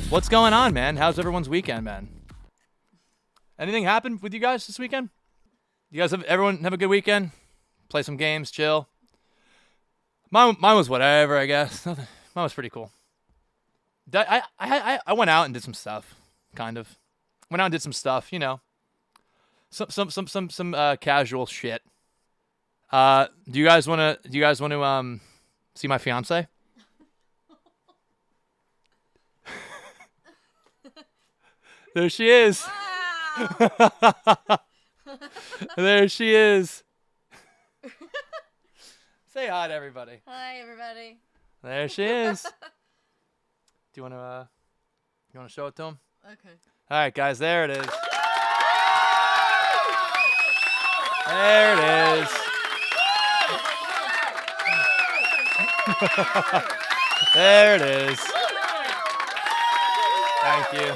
What's going on, man? How's everyone's weekend, man? Anything happened with you guys this weekend? You guys everyone have a good weekend? Play some games, chill? Mine was whatever, I guess. Nothing. Mine was pretty cool. I went out and did some stuff, kind of. Went out and did some stuff, you know. Some casual shit. Do you guys want to see my fiance? There she is. Wow. There she is. Say hi to everybody. Hi, everybody. There she is. Do you want to show it to him? Okay. All right, guys, there it is. There it is. There it is. Thank you.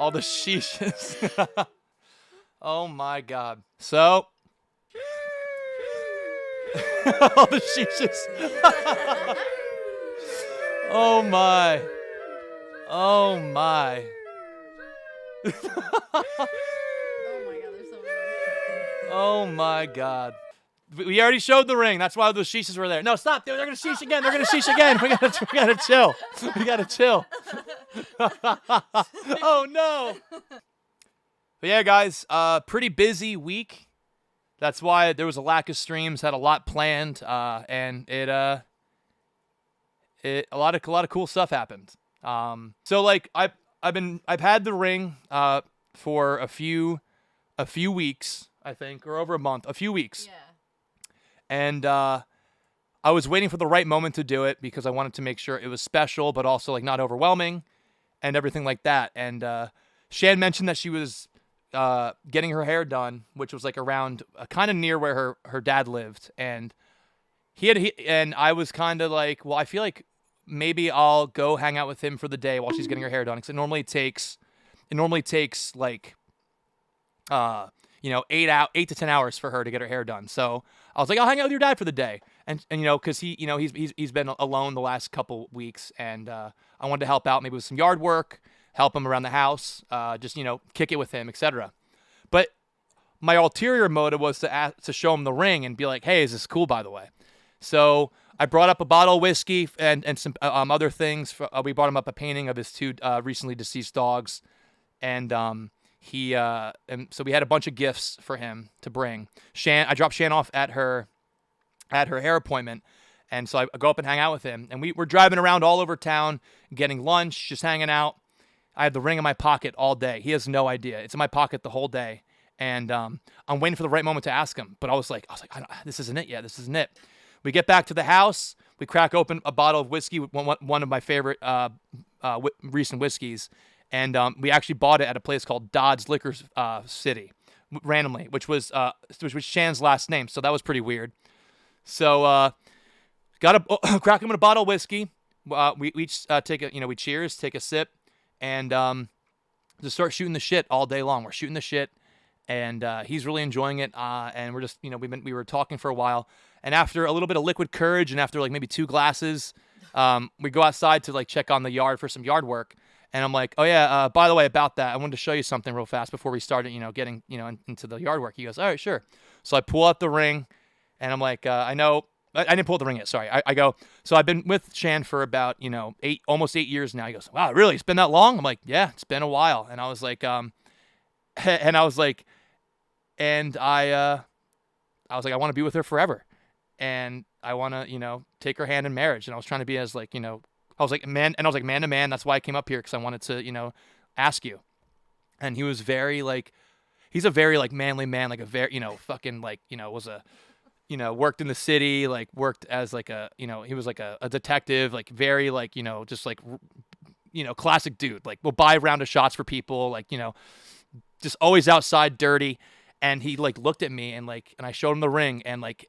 All the sheeshes. Oh my God. So. All the sheeshes. Oh my. Oh my. Oh my God, they're so weird. Oh my God. We already showed the ring. That's why those sheeshes were there. No, stop. They're going to sheesh again. They're going to sheesh again. We gotta chill. We gotta chill. Oh no. But yeah, guys, pretty busy week. That's why there was a lack of streams. Had a lot planned, and a lot of cool stuff happened. So like I've had the ring for a few weeks, I think, or over a month, a few weeks. Yeah. And I was waiting for the right moment to do it because I wanted to make sure it was special, but also like not overwhelming and everything like that. And Shan mentioned that she was getting her hair done, which was like around kind of near where her dad lived. And and I was kind of like, well, I feel like maybe I'll go hang out with him for the day while she's getting her hair done. Because it normally takes like, 8 to 10 hours for her to get her hair done. So I was like, I'll hang out with your dad for the day. And because he's been alone the last couple weeks, and I wanted to help out maybe with some yard work, help him around the house, just kick it with him, etc. But my ulterior motive was to show him the ring and be like, hey, is this cool, by the way? So I brought up a bottle of whiskey and some other things. We brought him up a painting of his two recently deceased dogs, and and so we had a bunch of gifts for him to bring. I dropped Shan off at her hair appointment, and so I go up and hang out with him. And we're driving around all over town, getting lunch, just hanging out. I had the ring in my pocket all day. He has no idea. It's in my pocket the whole day, and I'm waiting for the right moment to ask him. But I was like, this isn't it yet. This isn't it. We get back to the house. We crack open a bottle of whiskey, one of my favorite recent whiskeys. And we actually bought it at a place called Dodd's Liquor City, randomly, which was Shan's last name. So that was pretty weird. So crack him in a bottle of whiskey. We each we cheers, take a sip, and just start shooting the shit all day long. We're shooting the shit, and he's really enjoying it. And we're just we were talking for a while, and after a little bit of liquid courage, and after like maybe 2 glasses, we go outside to like check on the yard for some yard work. And I'm like, oh yeah, by the way, about that, I wanted to show you something real fast before we started, getting, into the yard work. He goes, all right, sure. So I pull out the ring, and I'm like, I didn't pull out the ring yet. Sorry. I go, so I've been with Shan for about, almost 8 years now. He goes, wow, really? It's been that long? I'm like, yeah, it's been a while. And I was like, I was like, I want to be with her forever. And I want to, take her hand in marriage. And I was trying to be as like, I was like, man to man. That's why I came up here, because I wanted to, ask you. And he was very like, he's a very like manly man, like a very, fucking like, was a, worked in the city, like worked as like a, he was like a detective, like very like, just like, classic dude, like will buy a round of shots for people, like, just always outside dirty. And he like looked at me and I showed him the ring, and like,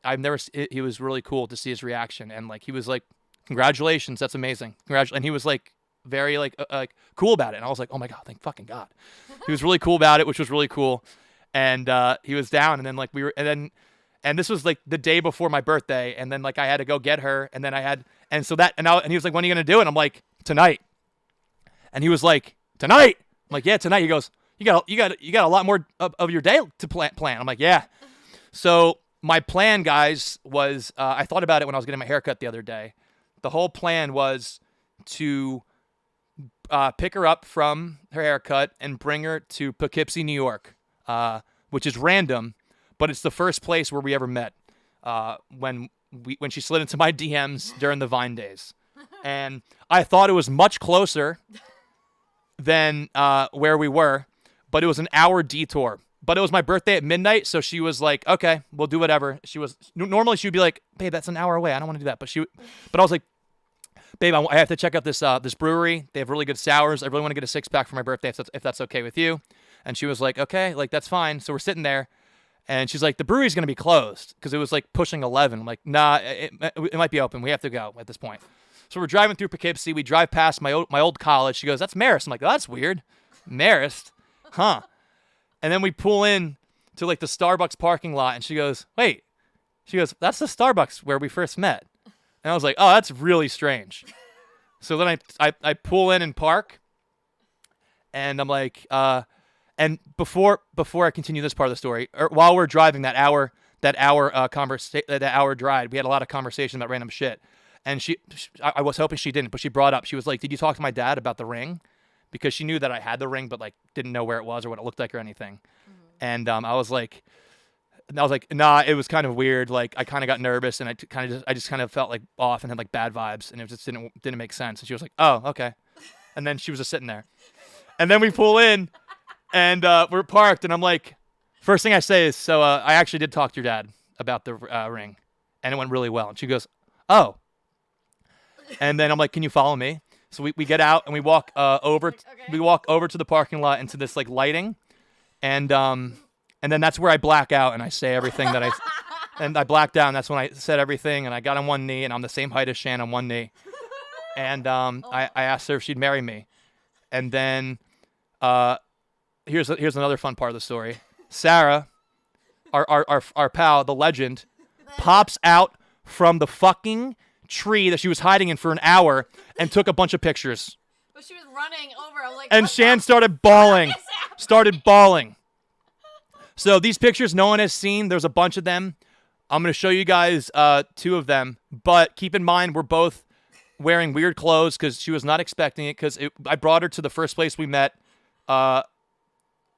he was really cool to see his reaction. And like, he was like, congratulations, that's amazing. And he was like very like cool about it. And I was like, oh my God, thank fucking God. He was really cool about it, which was really cool. And he was down, and then like And this was like the day before my birthday, and then like I had to go get her, and then and he was like, "When are you gonna do it?" I'm like, "Tonight." And he was like, "Tonight?" I'm like, "Yeah, tonight." He goes, "You got a lot more of your day to plan." I'm like, "Yeah." So my plan, guys, was I thought about it when I was getting my haircut the other day. The whole plan was to pick her up from her haircut and bring her to Poughkeepsie, New York, which is random, but it's the first place where we ever met when she slid into my DMs during the Vine days. And I thought it was much closer than where we were, but it was an hour detour. But it was my birthday at midnight, so she was like, "Okay, we'll do whatever." Normally she would be like, "Babe, that's an hour away. I don't want to do that." But I was like, "Babe, I have to check out this brewery. They have really good sours. I really want to get a 6-pack for my birthday if that's okay with you." And she was like, "Okay, like that's fine." So we're sitting there, and she's like, "The brewery's gonna be closed," because it was like pushing 11. I'm like, "Nah, it might be open. We have to go at this point." So we're driving through Poughkeepsie. We drive past my old college. She goes, "That's Marist." I'm like, "Oh, that's weird. Marist, huh?" And then we pull in to like the Starbucks parking lot, and she goes, "Wait." She goes, "That's the Starbucks where we first met." And I was like, "Oh, that's really strange." So then I pull in and park, and I'm like, and before I continue this part of the story, while we're driving that hour drive, we had a lot of conversation about random shit. And I was hoping she didn't, but she brought up, she was like, "Did you talk to my dad about the ring?" Because she knew that I had the ring, but like didn't know where it was or what it looked like or anything. And I was like, "Nah, it was kind of weird. Like I kind of got nervous, and I just kind of felt like off and had like bad vibes, and it just didn't make sense." And she was like, "Oh, okay." And then she was just sitting there. And then we pull in, and we're parked, and I'm like, first thing I say is, "So I actually did talk to your dad about the ring, and it went really well." And she goes, "Oh." And then I'm like, "Can you follow me?" So we get out and we walk over. okay. We walk over to the parking lot into this like lighting, and then that's where I black out and I say everything that I blacked out. And that's when I said everything, and I got on one knee, and I'm the same height as Shan on one knee, and I asked her if she'd marry me, and then here's another fun part of the story. Sarah, our pal, the legend, pops out from the fucking tree that she was hiding in for an hour and took a bunch of pictures. But she was running over. I was like, And Shan started bawling. So these pictures no one has seen. There's a bunch of them. I'm going to show you guys 2 of them. But keep in mind, we're both wearing weird clothes because she was not expecting it, because I brought her to the first place we met 8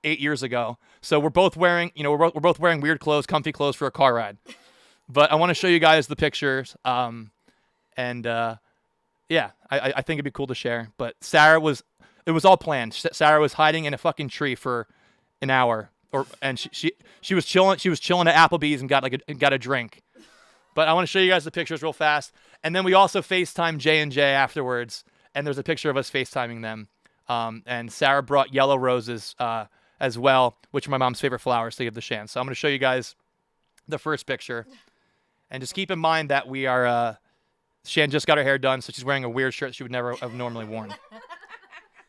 years ago. So we're both wearing, we're both wearing weird clothes, comfy clothes for a car ride. But I want to show you guys the pictures. Yeah, I think it'd be cool to share. But it was all planned. Sarah was hiding in a fucking tree for an hour, and she was chilling. She was chilling at Applebee's and got a drink. But I want to show you guys the pictures real fast, and then we also FaceTime J&J afterwards, and there's a picture of us FaceTiming them. And Sarah brought yellow roses as well, which are my mom's favorite flowers to give to Shan. So I'm going to show you guys the first picture, and just keep in mind that we are. Shan just got her hair done, so she's wearing a weird shirt she would never have normally worn.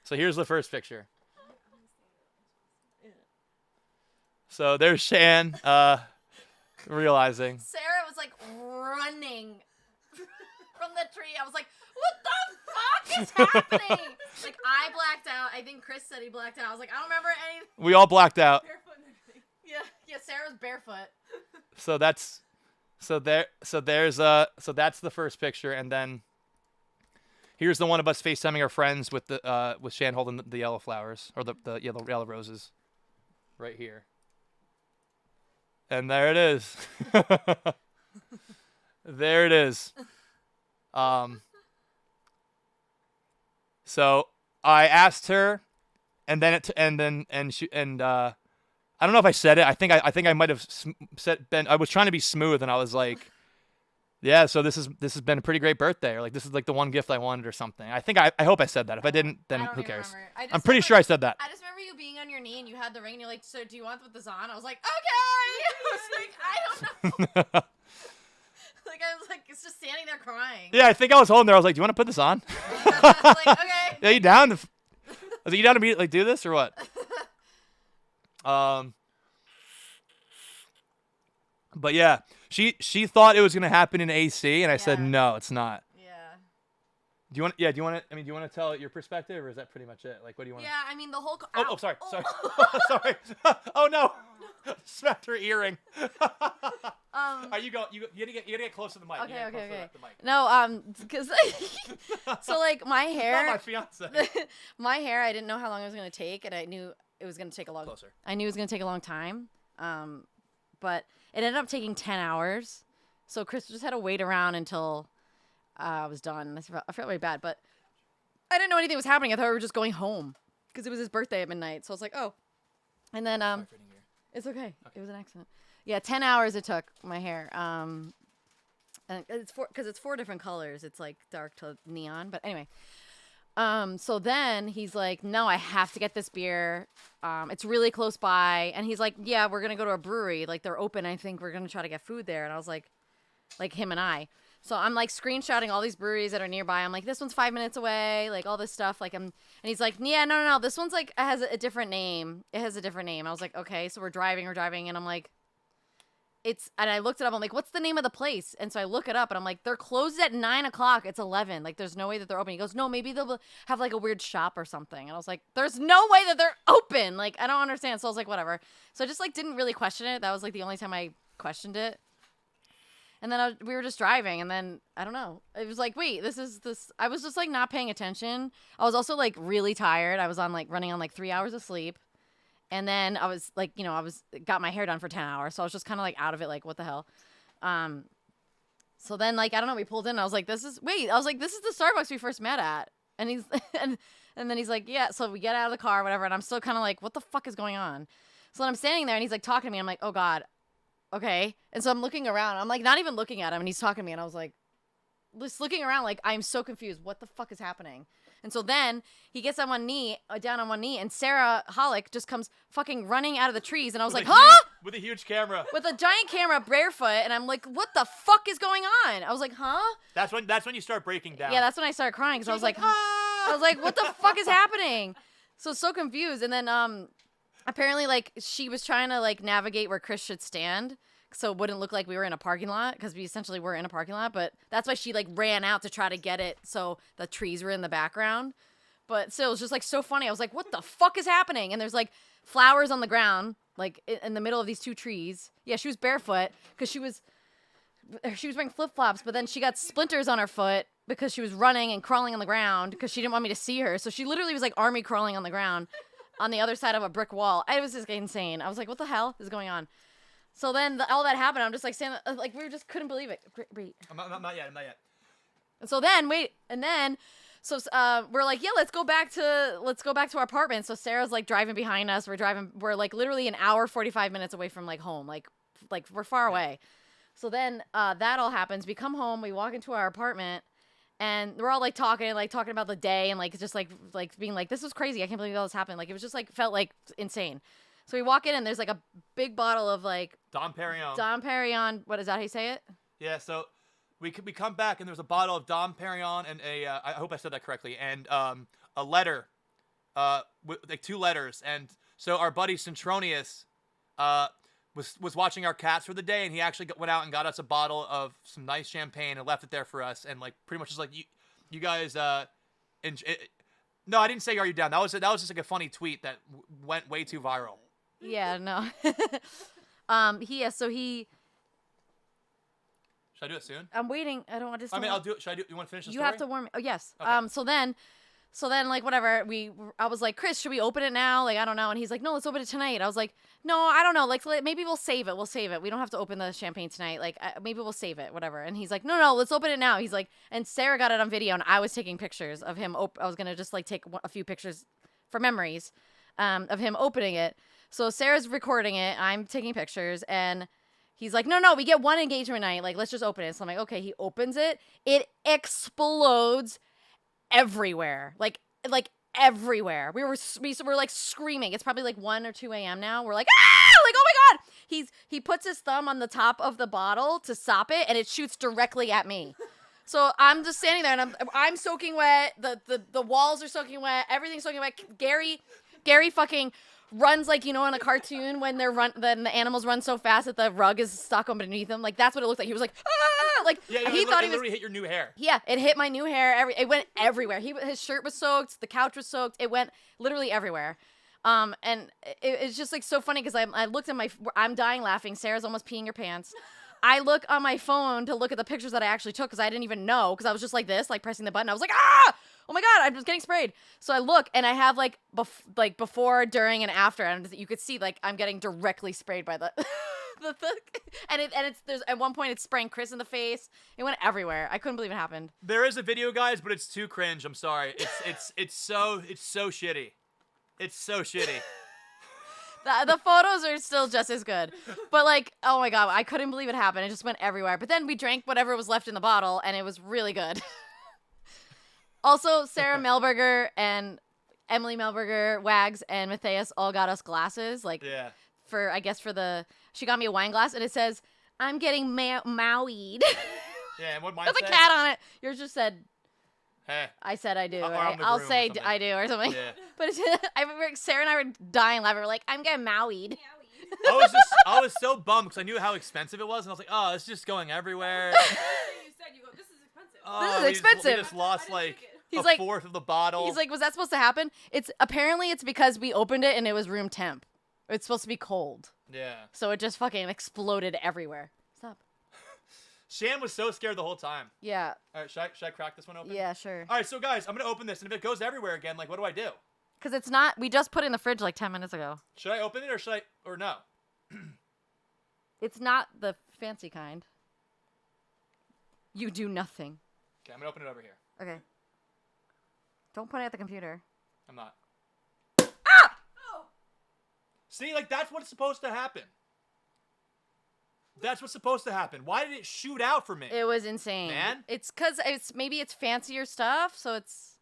So here's the first picture. So there's Shan realizing. Sarah was like running from the tree. I was like, "What the fuck is happening?" Like I blacked out. I think Chris said he blacked out. I was like, "I don't remember anything." We all blacked out. Barefoot and everything. Yeah, Sarah's barefoot. So that's the first picture, and then here's the one of us FaceTiming our friends with Shan holding the yellow flowers, or the yellow roses, right here. And there it is. There it is. So I asked her, and then I don't know if I said it. I think I might have I was trying to be smooth, and I was like, "Yeah, so this has been a pretty great birthday," or like, "This is like the one gift I wanted," or something. I hope I said that. If I didn't, then who cares? I'm pretty sure I said that. I just remember you being on your knee and you had the ring and you're like, "So do you want to put this on?" I was like, "Okay." I was like, "I don't know." Like I was like, it's just standing there crying. Yeah, I think I was holding there. I was like, "Do you want to put this on?" I was like, "Okay." Yeah, you down? Are you down to like do this or what? But yeah, she thought it was gonna happen in AC, and I said Yeah. no, it's not. Yeah. Do you want? Yeah. Do you want to? I mean, do you want to tell your perspective, or is that pretty much it? Like, what do you want? Yeah, I mean the whole. Oh, sorry. Sorry. Oh no! Smacked her earring. Are you go? You gotta get close to the mic. Okay. The mic. No, because so like my hair. Not my fiance. My hair, I didn't know how long it was gonna take, and I knew it was gonna take a long. Closer. I knew it was gonna take a long time. But it ended up taking 10 hours. So Chris just had to wait around until I was done. I felt really bad, but I didn't know anything was happening. I thought we were just going home because it was his birthday at midnight. So I was like, oh. And then it's okay. It was an accident. Yeah, 10 hours it took my hair. And it's because it's 4 different colors. It's like dark to neon. But anyway. So then he's like, no, I have to get this beer. It's really close by. And he's like, yeah, we're going to go to a brewery. Like they're open. I think we're going to try to get food there. And I was like him and I. So I'm like screenshotting all these breweries that are nearby. I'm like, this one's 5 minutes away. Like all this stuff. And he's like, yeah, no. This one's like, it has a different name. It has a different name. I was like, okay. So we're driving. And I'm like, and I looked it up. I'm like, what's the name of the place? And so I look it up and I'm like, they're closed at 9:00. It's 11. Like, there's no way that they're open. He goes, no, maybe they'll have like a weird shop or something. And I was like, there's no way that they're open. Like, I don't understand. So I was like, whatever. So I just like didn't really question it. That was like the only time I questioned it. And then we were just driving. And then I don't know. It was like, wait, this. I was just like not paying attention. I was also like really tired. I was running on like 3 hours of sleep. And then I was like, got my hair done for 10 hours. So I was just kind of like out of it. Like, what the hell? So then like, I don't know, we pulled in and I was like, this is the Starbucks we first met at. And he's, and then he's like, yeah. So we get out of the car, whatever. And I'm still kind of like, what the fuck is going on? So then I'm standing there and he's like talking to me. I'm like, oh God. Okay. And so I'm looking around. I'm like, not even looking at him. And he's talking to me. And I was like, just looking around. Like, I'm so confused. What the fuck is happening? And so then he gets down on one knee, and Sarah Hollick just comes fucking running out of the trees. And I was like, huh? With a huge camera. With a giant camera, barefoot. And I'm like, what the fuck is going on? I was like, huh? That's when you start breaking down. Yeah, that's when I started crying. Because I was like, what the fuck is happening? So confused. And then apparently, like, she was trying to, like, navigate where Chris should stand. So it wouldn't look like we were in a parking lot, because we essentially were in a parking lot. But that's why she like ran out to try to get it so the trees were in the background. But still, it was just like so funny. I was like, what the fuck is happening? And there's like flowers on the ground, like in the middle of these 2 trees. Yeah, she was barefoot because she was wearing flip-flops, but then she got splinters on her foot because she was running and crawling on the ground because she didn't want me to see her. So she literally was like army crawling on the ground on the other side of a brick wall. It was just insane. I was like, what the hell is going on? So then all that happened. I'm just like standing, like we just couldn't believe it. Wait. I'm not yet. And so then so we're like, yeah, let's go back to our apartment. So Sarah's like driving behind us. We're like literally an hour 45 minutes away from like home. Like we're far away. So then that all happens. We come home. We walk into our apartment, and we're all like talking about the day, and like just like being like, this was crazy. I can't believe all this happened. Like it was just like felt like insane. So we walk in and there's like a big bottle of like Dom Perignon. Dom Perignon. What is that? How you say it? Yeah. So we come back and there's a bottle of Dom Perignon and I hope I said that correctly, and a letter, with like 2 letters. And so our buddy Centronius was watching our cats for the day, and he actually went out and got us a bottle of some nice champagne and left it there for us, and like pretty much just like you guys no, I didn't say are you down. That was just like a funny tweet that went way too viral. Yeah, no. So he. Should I do it soon? I'm waiting. I don't want to. I mean, I'll do it. Should I do? You want to finish the story? You have to warn me. Oh yes. Okay. So then like whatever. I was like, Chris, should we open it now? Like I don't know. And he's like, no, let's open it tonight. I was like, no, I don't know. Like maybe we'll save it. We don't have to open the champagne tonight. Like maybe we'll save it. Whatever. And he's like, no, let's open it now. He's like, and Sarah got it on video, and I was taking pictures of him. I was gonna just like take a few pictures for memories, of him opening it. So Sarah's recording it. I'm taking pictures, and he's like, no, we get one engagement night. Like, let's just open it. So I'm like, okay. He opens it. It explodes everywhere. Like everywhere. We were like screaming. It's probably like 1 or 2 a.m. now. We're like, ah! Like, oh my God. He puts his thumb on the top of the bottle to stop it, and it shoots directly at me. So I'm just standing there, and I'm soaking wet. The walls are soaking wet. Everything's soaking wet. Gary fucking runs like, in a cartoon when then the animals run so fast that the rug is stuck underneath him. Like that's what it looked like. He was like, ah! Like he thought he was literally hit your new hair. Yeah, it hit my new hair. It went everywhere. His shirt was soaked. The couch was soaked. It went literally everywhere. And it's just like so funny because I looked at I'm dying laughing. Sarah's almost peeing her pants. I look on my phone to look at the pictures that I actually took because I didn't even know because I was just like this, like pressing the button. I was like, ah! Oh my God, I'm just getting sprayed. So I look and I have like before, during, and after, and you could see like I'm getting directly sprayed by the, there's at one point it's spraying Chris in the face. It went everywhere. I couldn't believe it happened. There is a video, guys, but it's too cringe. I'm sorry. It's so shitty. It's so shitty. The photos are still just as good. But like, oh my God, I couldn't believe it happened. It just went everywhere. But then we drank whatever was left in the bottle and it was really good. Also, Sarah Melberger and Emily Melberger, Wags, and Matthias all got us glasses. Like, she got me a wine glass, and it says, I'm getting Mauied. Yeah, and what mine With said? a cat on it. Yours just said, hey. I said I do. I'll say I do or something. Yeah. But I remember Sarah and I were dying laughing. We're like, I'm getting Mauied. I was so bummed because I knew how expensive it was, and I was like, oh, it's just going everywhere. This is expensive. This is expensive. We just lost like He's a like, fourth of the bottle. He's like, was that supposed to happen? It's because we opened it and it was room temp. It's supposed to be cold. Yeah. So it just fucking exploded everywhere. Stop. Shan was so scared the whole time. Yeah. All right, should I crack this one open? Yeah, sure. All right, so guys, I'm gonna open this, and if it goes everywhere again, like, what do I do? Because it's not. We just put it in the fridge like 10 minutes ago. Should I open it or no? It's not the fancy kind. You do nothing. Okay, I'm gonna open it over here. Okay. Don't point it at the computer. I'm not. Ah! Oh. See, like, that's what's supposed to happen. That's what's supposed to happen. Why did it shoot out for me? It was insane. Man? It's because maybe it's fancier stuff, so it's...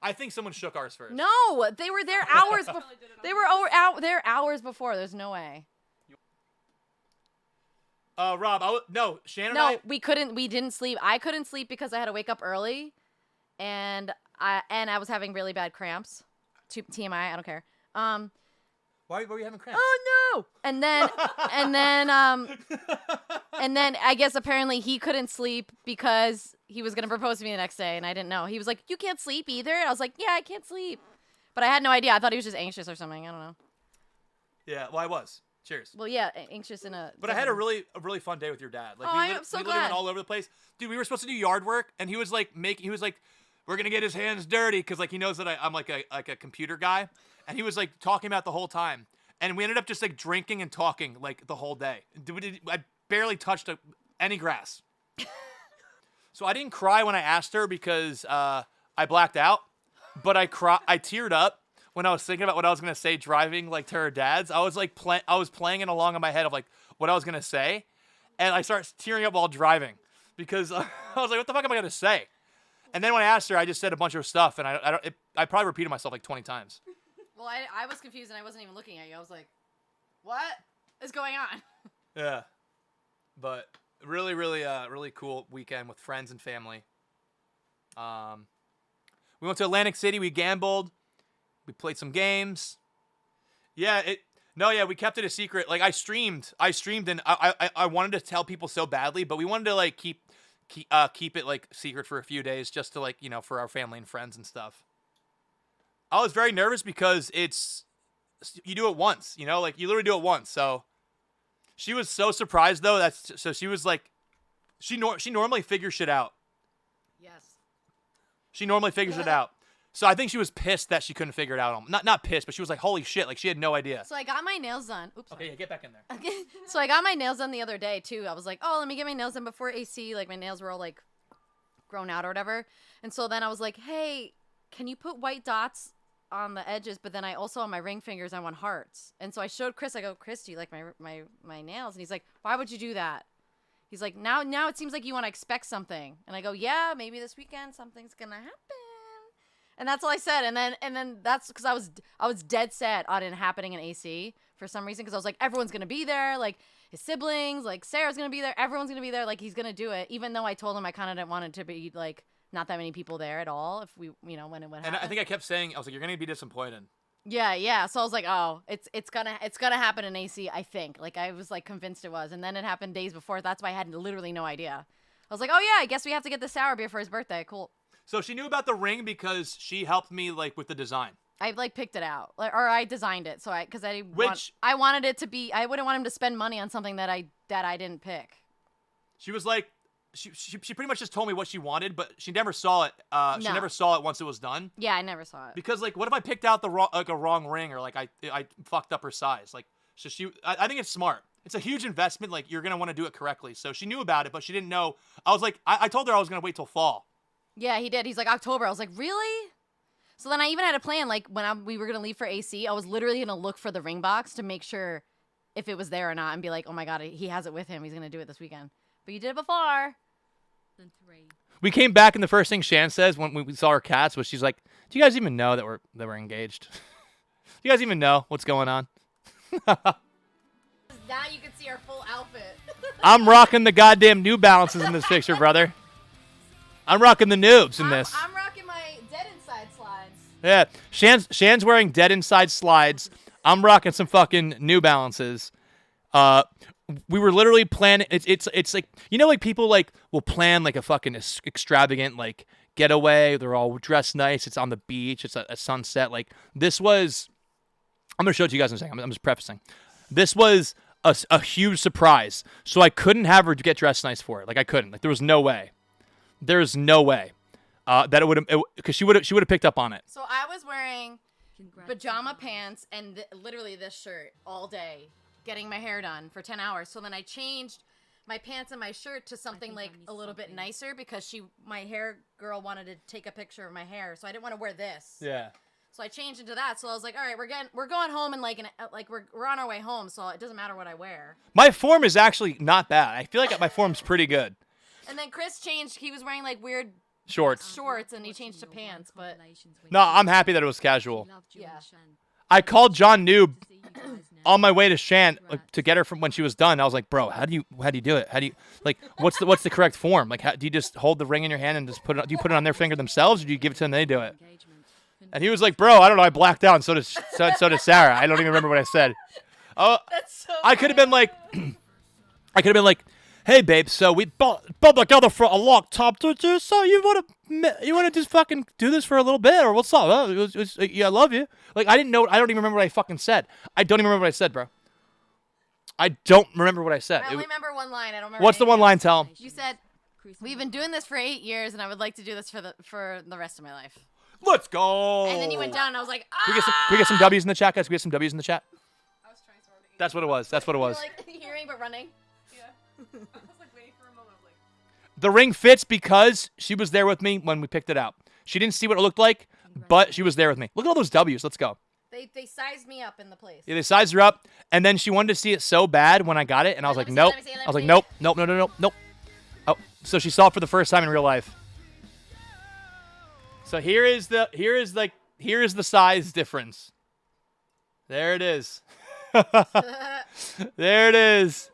I think someone shook ours first. No! They were there hours before. They were there hours before. There's no way. Rob, Shan and No, we couldn't. We didn't sleep. I couldn't sleep because I had to wake up early, and I was having really bad cramps. TMI. I don't care. Why were you having cramps? Oh no! And then I guess apparently he couldn't sleep because he was gonna propose to me the next day, and I didn't know. He was like, "You can't sleep either." And I was like, "Yeah, I can't sleep," but I had no idea. I thought he was just anxious or something. I don't know. Yeah, well, I was. Cheers. Well, yeah, anxious in a. But I had a really fun day with your dad. Like, I'm so we glad. literally went all over the place. Dude, we were supposed to do yard work, and he was like, we're gonna get his hands dirty because like he knows that I'm like a computer guy, and he was like talking about the whole time, and we ended up just like drinking and talking like the whole day. I barely touched any grass. So I didn't cry when I asked her because I blacked out, but I teared up when I was thinking about what I was gonna say driving like to her dad's. I was like I was playing it along in my head of like what I was gonna say, and I started tearing up while driving because I was like, what the fuck am I gonna say? And then when I asked her, I just said a bunch of stuff, and I probably repeated myself like 20 times. Well, I was confused and I wasn't even looking at you. I was like, what is going on? Yeah, but really, really cool weekend with friends and family. We went to Atlantic City. We gambled. We played some games. Yeah, we kept it a secret. Like I streamed, and I wanted to tell people so badly, but we wanted to like keep it like secret for a few days, just to like for our family and friends and stuff. I was very nervous because you do it once, like you literally do it once. So she was so surprised though. So she was like, she normally figures shit out. Yes. She normally figures it out. So I think she was pissed that she couldn't figure it out. Not pissed, but she was like, holy shit, like she had no idea. So I got my nails done. Oops. Okay, yeah, get back in there. Okay. So I got my nails done the other day too. I was like, oh, let me get my nails done before AC. Like my nails were all like grown out or whatever. And so then I was like, hey, can you put white dots on the edges? But then I also on my ring fingers I want hearts. And so I showed Chris. I go, Chris, do you like my nails? And he's like, why would you do that? He's like, now it seems like you want to expect something. And I go, yeah, maybe this weekend something's gonna happen. And that's all I said. And then that's because I was dead set on it happening in AC for some reason, because I was like, everyone's gonna be there, like his siblings, like Sarah's gonna be there, everyone's gonna be there, like he's gonna do it. Even though I told him I kind of didn't want it to be like not that many people there at all. If we, when it would happen. And I think I kept saying, I was like, you're gonna be disappointed. Yeah. So I was like, oh, it's gonna happen in AC, I think. Like I was like convinced it was, and then it happened days before. That's why I had literally no idea. I was like, oh yeah, I guess we have to get the sour beer for his birthday. Cool. So she knew about the ring because she helped me like with the design. I like picked it out, like, or I designed it. So Which I wanted it to be. I wouldn't want him to spend money on something that I didn't pick. she was like, she pretty much just told me what she wanted, but she never saw it. She No. never saw it once it was done. Yeah, I never saw it. Because like, what if I picked out the wrong ring, or like I fucked up her size? Like, so I think it's smart. It's a huge investment. Like, you're gonna want to do it correctly. So she knew about it, but she didn't know. I was like, I told her I was gonna wait till fall. Yeah, he did. He's like October. I was like, really? So then I even had a plan. Like when we were gonna leave for AC, I was literally gonna look for the ring box to make sure if it was there or not, and be like, oh my god, he has it with him. He's gonna do it this weekend. But you did it before. Then 3. We came back, and the first thing Shan says when we saw her cats was, she's like, "Do you guys even know that we're engaged? Do you guys even know what's going on?" Now you can see our full outfit. I'm rocking the goddamn New Balances in this picture, brother. I'm rocking the noobs in this. I'm rocking my dead inside slides. Yeah, Shan's wearing dead inside slides. I'm rocking some fucking New Balances. We were literally planning. It's like, you know, like people like will plan like a fucking extravagant like getaway. They're all dressed nice. It's on the beach. It's a sunset. Like this was. I'm gonna show it to you guys in a second. I'm just prefacing. This was a huge surprise. So I couldn't have her get dressed nice for it. Like I couldn't. Like there was no way. There's no way that it would have, because she would have picked up on it. So I was wearing pajama pants and literally this shirt all day, getting my hair done for 10 hours. So then I changed my pants and my shirt to something like a little bit nicer because my hair girl wanted to take a picture of my hair. So I didn't want to wear this. Yeah. So I changed into that. So I was like, all right, we're going home and like we're on our way home. So it doesn't matter what I wear. My form is actually not bad. I feel like my form's pretty good. And then Chris changed. He was wearing like weird Shorts. and he changed to pants. But No, I'm happy that it was casual. Yeah. I called John Noob on my way to Shan to get her from when she was done. I was like, bro, how do you do it? How do you like what's the correct form? Like, do you just hold the ring in your hand and just put it? Do you put it on their finger themselves, or do you give it to them and they do it? And he was like, bro, I don't know. I blacked out, and so does Sarah. I don't even remember what I said. Oh, that's so I could have been like, hey, babe. So we been together for a long time. So you wanna just fucking do this for a little bit, or what's up? Yeah, I love you. Like I didn't know. I don't even remember what I fucking said. I don't even remember what I said, bro. I don't remember what I said. I only remember one line. I don't remember. What's the one line? Tell him. You said, we've been doing this for 8 years, and I would like to do this for the rest of my life. Let's go. And then you went down, and I was like, ah! Can we get some W's in the chat, guys? Can we get some W's in the chat? I was trying so hard to eat. That's what it was. That's what it was. You're like hearing but running. Yeah. I was like waiting for a moment. I was like, The ring fits because she was there with me when we picked it out. She didn't see what it looked like, but she was there with me. Look at all those W's. Let's go. They sized me up in the place. Yeah, they sized her up, and then she wanted to see it so bad when I got it, and I was like, Let me nope. see, let me I was like, see. nope, nope, no, no, no, nope. Oh, so she saw it for the first time in real life. So here is the size difference. There it is. There it is.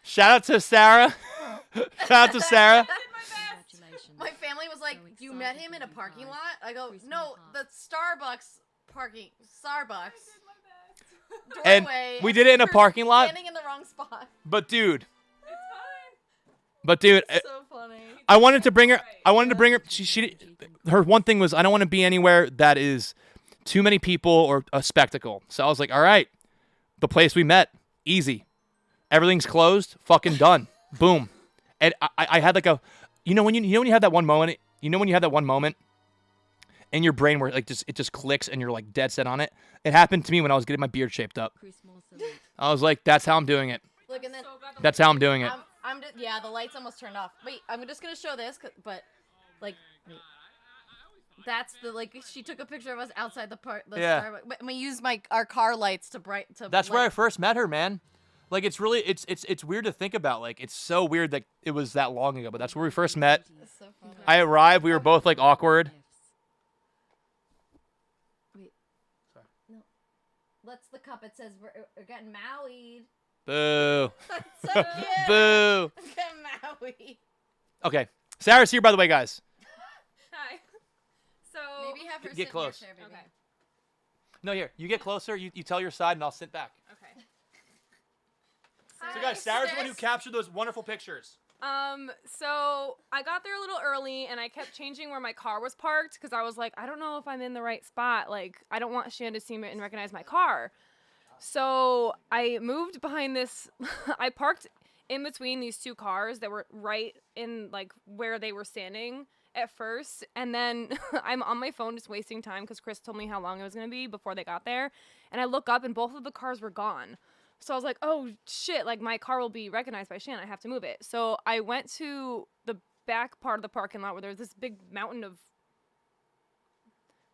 Shout out to Sarah. Shout out to Sarah. My family was like, you met him in a parking lot? I go, no, the Starbucks parking. And Doorway. we did it in a parking lot. Standing in the wrong spot. But dude, So funny. I wanted to bring her. Her one thing was, I don't want to be anywhere that is too many people or a spectacle. So I was like, all right, the place we met, easy. Everything's closed, fucking done. Boom. And I had like when you have that one moment, when you have that one moment in your brain where like it just clicks and you're like dead set on it. It happened to me when I was getting my beard shaped up. I was like, that's how I'm doing it. Look, and then That's how I'm doing it. I'm just, yeah, the lights almost turned off. Wait, I'm just gonna show this, but like, that's the she took a picture of us outside the Yeah. Starbucks. But we used our car lights to That's where I first met her, man. Like it's really it's weird to think about. Like it's so weird that it was that long ago, but that's where we first met. It's so funny. I arrived, we were both like awkward. Wait. No. That's the cup. It says we're getting Maui'd. Boo. That's so cute. Boo. I'm getting Maui'd. Okay. Sarah's here, by the way, guys. hi. So Maybe have her Get sit in your close. chair, baby. Okay. No, here. You get closer. You tell your side, and I'll sit back. Okay. So, guys, Sarah's the one who captured those wonderful pictures. So I got there a little early, and I kept changing where my car was parked because I was like, I don't know if I'm in the right spot. Like, I don't want Shan to see me and recognize my car. So I moved behind this. I parked in between these two cars that were right in like where they were standing at first, and then I'm on my phone just wasting time because Chris told me how long it was going to be before they got there, and I look up and both of the cars were gone. So I was like, oh shit, like my car will be recognized by Shan, I have to move it. So I went to the back part of the parking lot where there's this big mountain of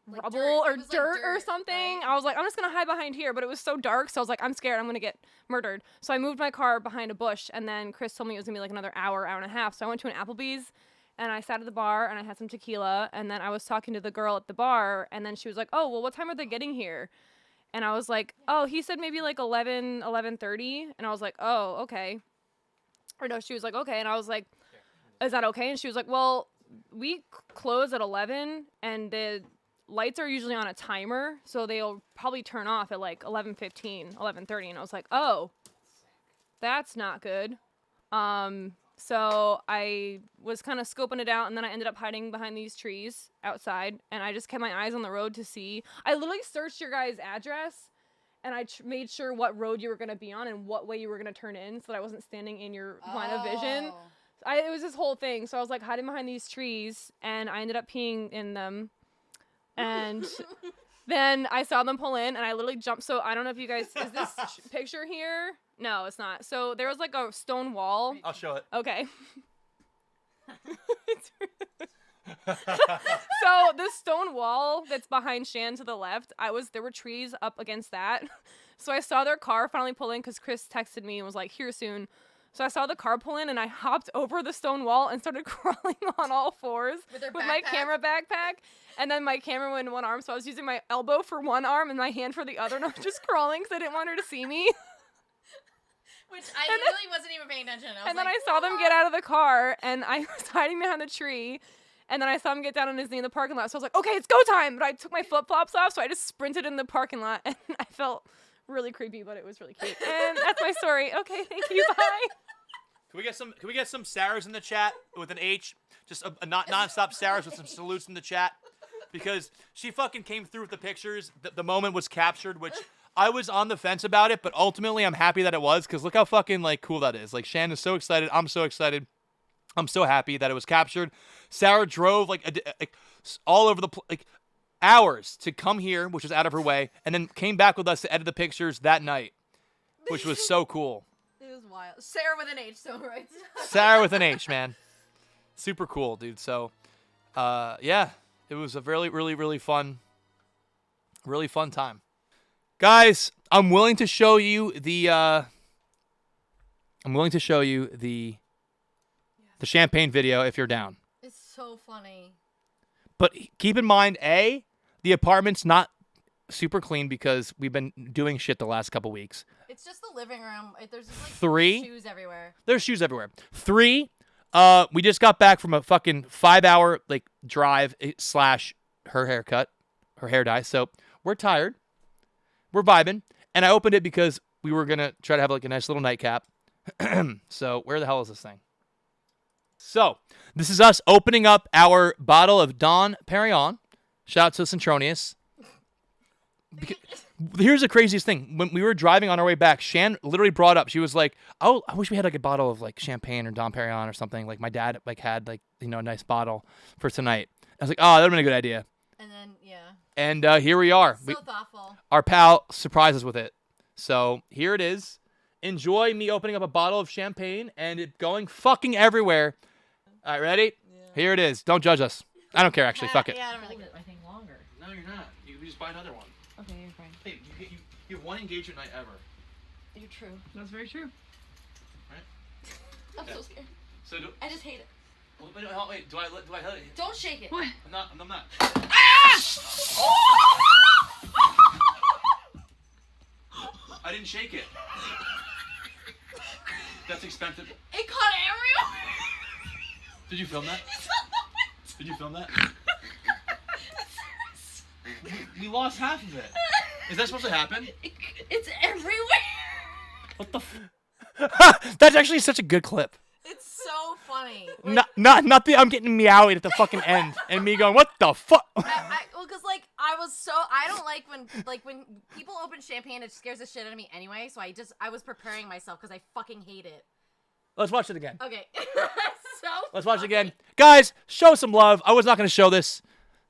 Like rubble dirt. or It was like dirt or dirt, something. right? I was like, I'm just going to hide behind here, but it was so dark, so I was like, I'm scared, I'm going to get murdered. So I moved my car behind a bush, and then Chris told me it was going to be like another hour, hour and a half. So I went to an Applebee's, and I sat at the bar, and I had some tequila, and then I was talking to the girl at the bar, and then she was like, oh, well, what time are they getting here? And I was like, oh, he said maybe like 11:30, and I was like, oh, okay. Or no, she was like, okay, and I was like, is that okay? And she was like, well, we close at 11, and the lights are usually on a timer, so they'll probably turn off at like 11:15, 11:30, and I was like, oh, that's not good. So I was kind of scoping it out, and then I ended up hiding behind these trees outside, and I just kept my eyes on the road to see. I literally searched your guys' address, and I made sure what road you were going to be on and what way you were going to turn in so that I wasn't standing in your line of vision. Oh. It was this whole thing, so I was like hiding behind these trees, and I ended up peeing in them, and then I saw them pull in, and I literally jumped. So I don't know if you guys, is this picture here? No, it's not. So there was like a stone wall. I'll show it. Okay. So the stone wall that's behind Shan to the left, there were trees up against that. So I saw their car finally pull in because Chris texted me and was like, here soon. So I saw the car pull in, and I hopped over the stone wall and started crawling on all fours With my camera backpack. And then my camera went in one arm, so I was using my elbow for one arm and my hand for the other, and I was just crawling because I didn't want her to see me. Which I really wasn't even paying attention. And then I saw them get out of the car, and I was hiding behind the tree. And then I saw him get down on his knee in the parking lot. So I was like, okay, it's go time. But I took my flip-flops off, so I just sprinted in the parking lot. And I felt really creepy, but it was really cute. And that's my story. Okay, thank you. Bye. Can we get some Sarahs in the chat with an H? Just a non-stop Sarahs with some salutes in the chat. Because she fucking came through with the pictures. The moment was captured, which I was on the fence about it. But ultimately, I'm happy that it was. Because look how fucking like cool that is. Like, Shan is so excited. I'm so excited. I'm so happy that it was captured. Sarah drove like all over the hours to come here, which was out of her way, and then came back with us to edit the pictures that night, which was so cool. It was wild. Sarah with an H, so right. Sarah with an H, man. Super cool, dude. So, yeah, it was a really, really, really fun time. Guys, I'm willing to show you the champagne video if you're down. It's so funny. But keep in mind, the apartment's not super clean because we've been doing shit the last couple weeks. It's just the living room. There's just like 3, shoes everywhere. there's shoes everywhere. 3, we just got back from a fucking 5-hour like drive / her haircut, her hair dye. So we're tired. We're vibing. And I opened it because we were going to try to have like a nice little nightcap. So where the hell is this thing? So, this is us opening up our bottle of Dom Perignon. Shout out to Centronius. Here's the craziest thing. When we were driving on our way back, Shan literally brought up, she was like, oh, I wish we had like a bottle of like champagne or Dom Perignon or something. Like my dad like had like, a nice bottle for tonight. I was like, oh, that would have been a good idea. And then, yeah. And here we are. So thoughtful. Our pal surprised us with it. So, here it is. Enjoy me opening up a bottle of champagne and it going fucking everywhere. All right, ready? Yeah. Here it is. Don't judge us. I don't care, actually. Fuck it. Yeah, I don't really get my thing longer. No, you're not. You can just buy another one. Okay, you're fine. Hey, you have one engagement night ever. You're true. That's very true. Right? I'm so scared. So I just hate it. Wait, do I Don't shake it. What? I'm not. I didn't shake it. That's expensive. It caught everyone. Did you film that? Did you film that? We lost half of it. Is that supposed to happen? It's everywhere. What the That's actually such a good clip. It's so funny. Like, Not the I'm getting meowed at the fucking end and me going, what the fuck? well, cause like I don't like when people open champagne. It scares the shit out of me anyway. So I was preparing myself because I fucking hate it. Let's watch it again. Okay. Let's watch it again. Guys, show some love. I was not going to show this.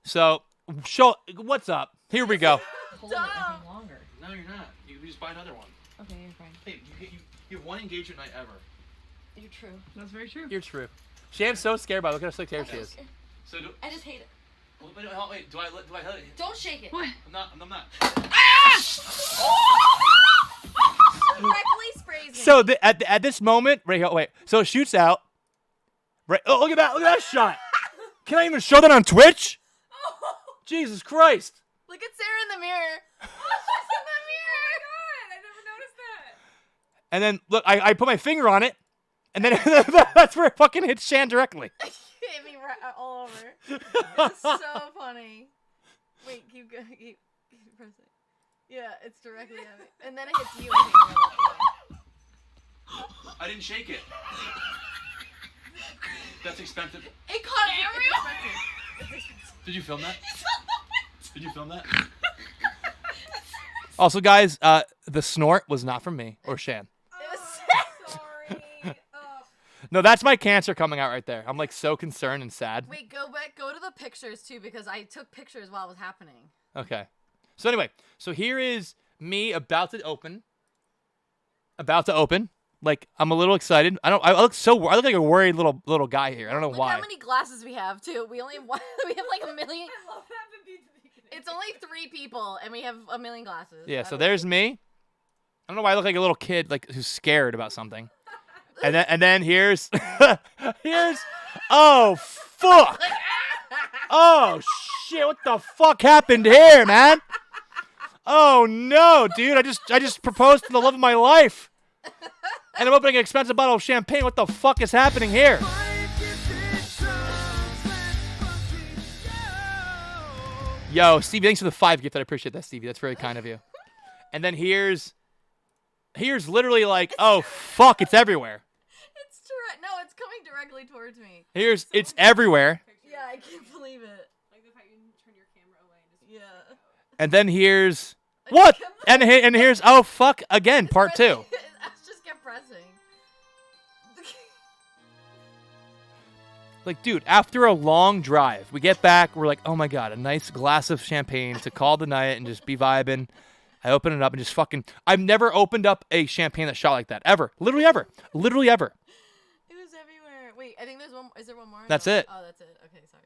So, what's up? Here we go. Dumb. Longer. No, you're not. You just buy another one. Okay, you're fine. Hey, you have one engagement night ever. You're true. That's very true. You're true. Shan's so scared by it. Look at how scared she is. So I just hate it. Wait, do I Don't shake it. What? I'm not. Directly sprays me. So at this moment, right here, wait. So it shoots out. Right. Oh, look at that shot. Can I even show that on Twitch? Jesus Christ. Look at Sarah in the mirror. Oh, she's in the mirror. God, I never noticed that. And then look, I put my finger on it, and then that's where it fucking hits Shan directly. Hit me right all over. It's so funny. Wait, keep pressing. Yeah, it's directly at me. And then it hits you, I think. I didn't shake it. That's expensive. It caught everyone. Did you film that? Did you film that? Also, guys, the snort was not from me or Shan. Sorry. No, that's my cancer coming out right there. I'm like so concerned and sad. Wait, go to the pictures too because I took pictures while it was happening. Okay. So anyway, here is me about to open. Like I'm a little excited. I look like a worried little guy here. I don't know Look why. how many glasses we have too. We only have one. We have like a million. I love that the beginning. It's only 3 people and we have a million glasses. Yeah. So there's me. I don't know why I look like a little kid like who's scared about something. And then here's oh fuck. Oh shit! What the fuck happened here, man? Oh no, dude! I just proposed to the love of my life, and I'm opening an expensive bottle of champagne. What the fuck is happening here? Yo, Stevie, thanks for the 5 gift. I appreciate that, Stevie. That's very kind of you. And then here's literally like, oh fuck, it's everywhere. No, it's coming directly towards me. It's everywhere. Yeah, I can't believe it. Like the fact you turn your camera away and just Yeah. And then here's what? And here's oh fuck again, part 2. I just kept pressing. Like, dude, after a long drive, we get back, we're like, oh my god, a nice glass of champagne to call the night and just be vibing. I open it up and just fucking I've never opened up a champagne that shot like that. Ever. Literally ever. Literally ever. It was everywhere. Wait, I think there's one. Is there one more? That's No. it. Oh, that's it. Okay, sorry.